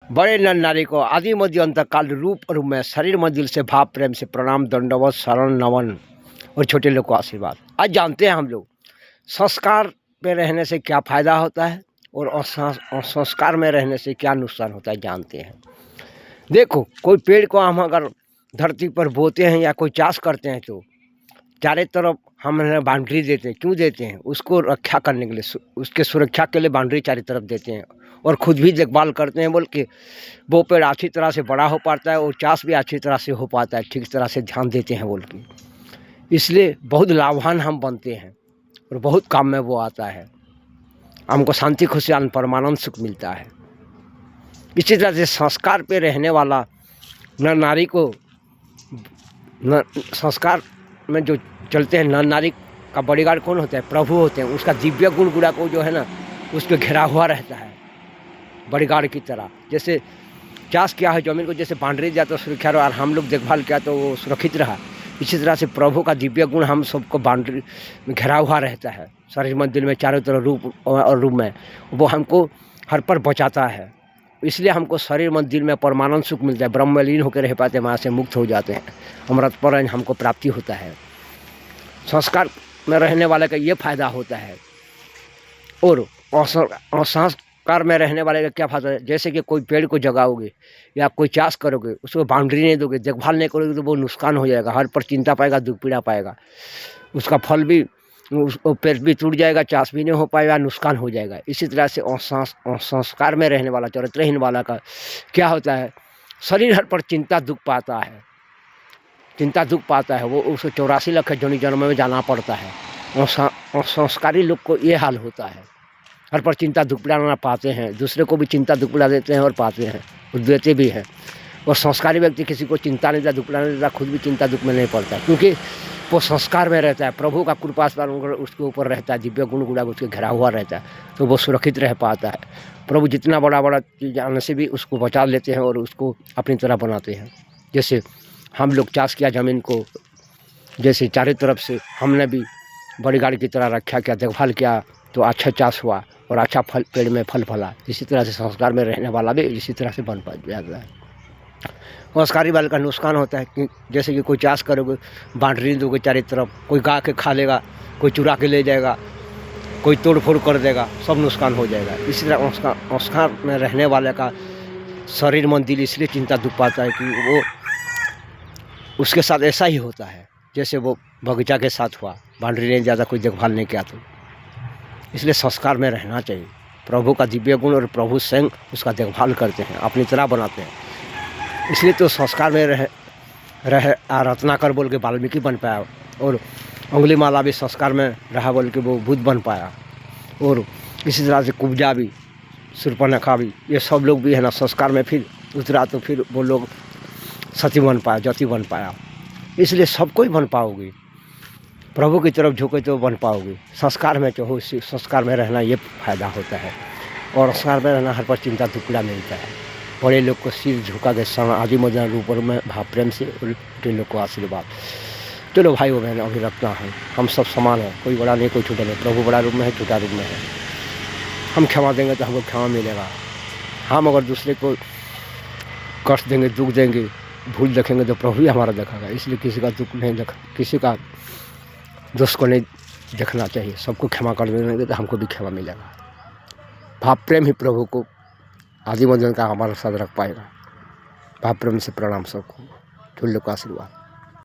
बड़े नर नारी को आदि मध्य अंत काल रूप रूप में शरीर मंजिल से भाव प्रेम से प्रणाम दंडवत शरण नमन और छोटे लोग को आशीर्वाद। आज जानते हैं हम लोग संस्कार में रहने से क्या फ़ायदा होता है और असंस्कार में रहने से क्या नुकसान होता है, जानते हैं। देखो, कोई पेड़ को हम अगर धरती पर बोते हैं या कोई चाष करते हैं तो चारों तरफ हम बाउंड्री देते हैं। क्यों देते हैं? उसको रक्षा करने के लिए, उसके सुरक्षा के लिए बाउंड्री चारों तरफ देते हैं और खुद भी देखभाल करते हैं बोल के वो पेड़ अच्छी तरह से बड़ा हो पाता है और चाष भी अच्छी तरह से हो पाता है, ठीक तरह से ध्यान देते हैं बोल के। इसलिए बहुत लाभवान हम बनते हैं और बहुत काम में वो आता है। हमको शांति खुशहाल परमानंद सुख मिलता है। इसी तरह से संस्कार पे रहने वाला नर नारी को संस्कार में जो चलते हैं, नर नारी का बॉडीगार्ड कौन होता है? प्रभु होते हैं। उसका दिव्य गुण गुड़ा को जो है ना, उसको घिरा हुआ रहता है बॉडीगार्ड की तरह। जैसे चाष किया है जमीन को, जैसे बाउंड्री दिया तो सुरक्षा रहा और हम लोग देखभाल किया तो वो सुरक्षित रहा। इसी तरह से प्रभु का दिव्य गुण हम सबको बाउंड्री में घिरा हुआ रहता है, शरीर मंदिर में चारों तरफ रूप और रूप में वो हमको हर पर बचाता है। इसलिए हमको शरीर मंदिर में परमानंद सुख मिलता है, ब्रह्म में लीन होकर रह पाते हैं, वहाँ से मुक्त हो जाते हैं, अमृत पर हमको प्राप्ति होता है। संस्कार में रहने वाले का ये फायदा होता है। और असंस्कार में रहने वाले का क्या फायदा है? जैसे कि कोई पेड़ को जगाओगे या कोई चाष करोगे, उसको बाउंड्री नहीं दोगे, देखभाल नहीं करोगे तो वो नुकसान हो जाएगा, हर पर चिंता पाएगा, दुख पीड़ा पाएगा, उसका फल भी, पेड़ भी टूट जाएगा, चाष भी नहीं हो पाएगा, नुकसान हो जाएगा। इसी तरह से संस्कार में रहने वाला, चरित्रहीन वाला का क्या होता है? शरीर हर पर चिंता दुख पाता है, चिंता दुख पाता है, वो उसको 84 लाख जन्म जन्म में जाना पड़ता है। और संस्कारी लोग को ये हाल होता है, हर पर चिंता दुख पीड़ा पाते हैं, दूसरे को भी चिंता दुख पीड़ा देते हैं और पाते हैं, देते भी हैं। और संस्कारी व्यक्ति किसी को चिंता नहीं देता, दुख पीड़ा नहीं देता, खुद भी चिंता दुख में नहीं पड़ता, क्योंकि वो संस्कार में रहता है, प्रभु का कृपा उसके ऊपर रहता है, दिव्य गुण गुड़ा उसके घिरा हुआ रहता है, तो वो सुरक्षित रह पाता है। प्रभु जितना बड़ा बड़ा चीज़ आने से भी उसको बचा लेते हैं और उसको अपनी तरह बनाते हैं। जैसे हम लोग चाष किया ज़मीन को, जैसे चारों तरफ से हमने भी बॉडीगार्ड की तरह रक्षा किया, देखभाल किया, तो अच्छा चाष हुआ और अच्छा फल, पेड़ में फल फला। इसी तरह से संस्कार में रहने वाला भी इसी तरह से बन पा जाता है। संस्कारी वाले का नुकसान होता है कि जैसे कि कोई चाष करोगे, बाउंड्री दोगे चारों तरफ, कोई गा के खा लेगा, कोई चुरा के ले जाएगा, कोई तोड़ फोड़ कर देगा, सब नुकसान हो जाएगा। इसी तरह संस्कार में रहने वाले का शरीर मन दिल इसलिए चिंता दुख पाता है कि वो उसके साथ ऐसा ही होता है जैसे वो बगीचा के साथ हुआ, बाउंड्री नहीं ज़्यादा, कोई देखभाल नहीं किया। तो इसलिए संस्कार में रहना चाहिए। प्रभु का दिव्य गुण और प्रभु स्वयं उसका देखभाल करते हैं, अपनी तरह बनाते हैं। इसलिए तो संस्कार में रह रत्नाकर बोल के वाल्मीकि बन पाया, और उंगली माला भी संस्कार में रहा बोल के वो बुद्ध बन पाया। और इसी तरह से कुब्जा भी, शूर्पणखा भी, ये सब लोग भी है ना संस्कार में फिर उतरा तो फिर वो लोग सती बन पाया, जति बन पाया। इसलिए सबको ही बन पाओगे, प्रभु की तरफ झुके तो बन पाओगे। संस्कार में जो हो, संस्कार में रहना ये फायदा होता है। और संस्कार में रहना हर पर चिंता दुख पीड़ा मिलता है। बड़े लोग को सिर झुका के आदि मजा रूप में भाव प्रेम से छोटे लोग को आशीर्वाद। चलो भाई बहन, अभी रखना है, हम सब समान हैं, कोई बड़ा नहीं कोई छोटा नहीं। प्रभु बड़ा रूप में है, छोटा रूप में है। हम क्षमा देंगे तो हमको क्षमा मिलेगा। हम अगर दूसरे को कष्ट देंगे, दुख देंगे, भूल देखेंगे तो प्रभु ही हमारा देखेगा। इसलिए किसी का दुख नहीं देखा, किसी का दोष को नहीं देखना चाहिए, सबको क्षमा कर देंगे तो हमको भी क्षमा मिलेगा। भाव प्रेम ही प्रभु को आदि मंजन का हमारा साथ रख पाएगा। भाव प्रेम से प्रणाम सबको, छोटे लोग का आशीर्वाद।